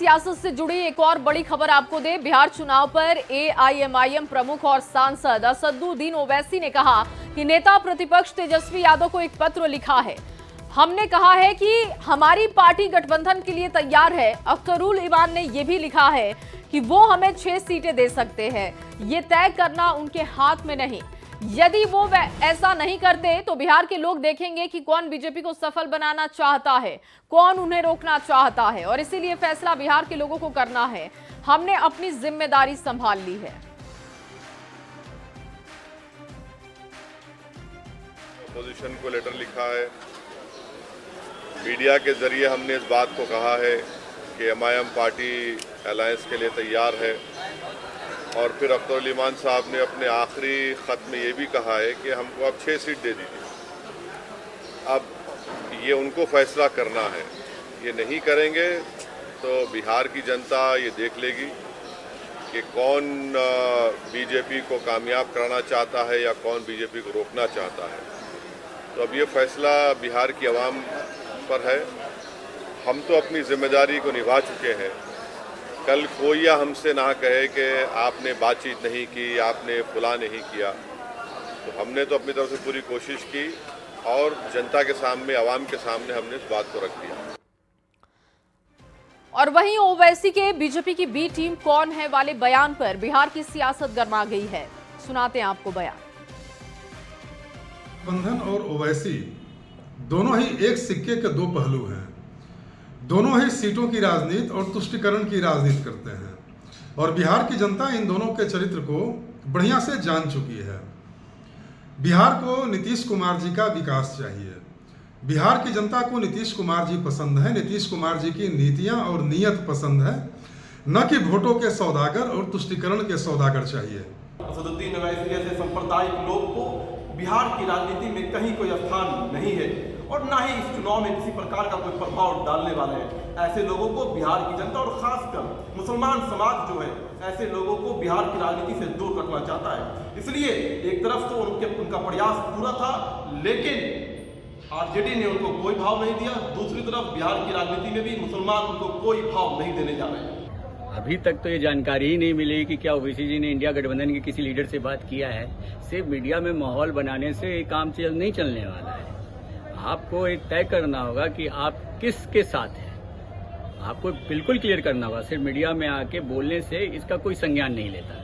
सियासत से जुड़ी एक और बड़ी खबर आपको दे। बिहार चुनाव पर एआईएमआईएम प्रमुख और सांसद असदुद्दीन ओवैसी ने कहा कि नेता प्रतिपक्ष तेजस्वी यादव को एक पत्र लिखा है। हमने कहा है कि हमारी पार्टी गठबंधन के लिए तैयार है। अख्तरुल इमान ने यह भी लिखा है कि वो हमें 6 सीटें दे सकते हैं। ये तय करना उनके हाथ में नहीं। यदि वो ऐसा नहीं करते तो बिहार के लोग देखेंगे कि कौन बीजेपी को सफल बनाना चाहता है, कौन उन्हें रोकना चाहता है, और इसीलिए फैसला बिहार के लोगों को करना है। हमने अपनी जिम्मेदारी संभाल ली है। अपोजिशन को लेटर लिखा है, मीडिया के जरिए हमने इस बात को कहा है कि एमआईएम पार्टी अलायंस के लिए तैयार है, और फिर अख्तरुल इमान साहब ने अपने आखिरी ख़त में ये भी कहा है कि हमको अब 6 सीट दे दीजिए। अब ये उनको फैसला करना है। ये नहीं करेंगे तो बिहार की जनता ये देख लेगी कि कौन बीजेपी को कामयाब कराना चाहता है या कौन बीजेपी को रोकना चाहता है। तो अब ये फैसला बिहार की आवाम पर है। हम तो अपनी जिम्मेदारी को निभा चुके हैं। कल कोई हमसे ना कहे कि आपने बातचीत नहीं की, आपने फुला नहीं किया। तो हमने तो अपनी तरफ से पूरी कोशिश की और जनता के सामने, आवाम के सामने हमने इस बात को रख दिया। और वहीं ओवैसी के बीजेपी की बी टीम कौन है वाले बयान पर बिहार की सियासत गरमा गई है। सुनाते हैं आपको बयान। बंधन और ओवैसी दोनों ही एक सिक्के के दो पहलू हैं। दोनों ही सीटों की राजनीति और तुष्टिकरण की राजनीति करते हैं और बिहार की जनता इन दोनों के चरित्र को बढ़िया से जान चुकी है। बिहार को नीतीश कुमार जी का विकास चाहिए। बिहार की जनता को नीतीश कुमार जी पसंद है। नीतीश कुमार जी की नीतियां और नीयत पसंद है, न कि वोटों के सौदागर और तुष्टिकरण के सौदागर चाहिए। असदुद्दीन ओवैसी जैसे सांप्रदायिक लोग को बिहार की राजनीति में कहीं कोई स्थान नहीं है और ना ही इस चुनाव में किसी प्रकार का कोई प्रभाव डालने वाले हैं। ऐसे लोगों को बिहार की जनता और खासकर मुसलमान समाज जो है, ऐसे लोगों को बिहार की राजनीति से दूर रखना चाहता है। इसलिए एक तरफ तो उनका प्रयास पूरा था, लेकिन आरजेडी ने उनको कोई भाव नहीं दिया। दूसरी तरफ बिहार की राजनीति में भी मुसलमान उनको कोई भाव नहीं देने जा रहे हैं। अभी तक तो ये जानकारी ही नहीं मिली कि क्या ओवैसी जी ने इंडिया गठबंधन के किसी लीडर से बात किया है। सिर्फ मीडिया में माहौल बनाने से ये काम नहीं चलने वाला है। आपको एक तय करना होगा कि आप किसके साथ हैं। आपको बिल्कुल क्लियर करना होगा। सिर्फ मीडिया में आके बोलने से इसका कोई संज्ञान नहीं लेता।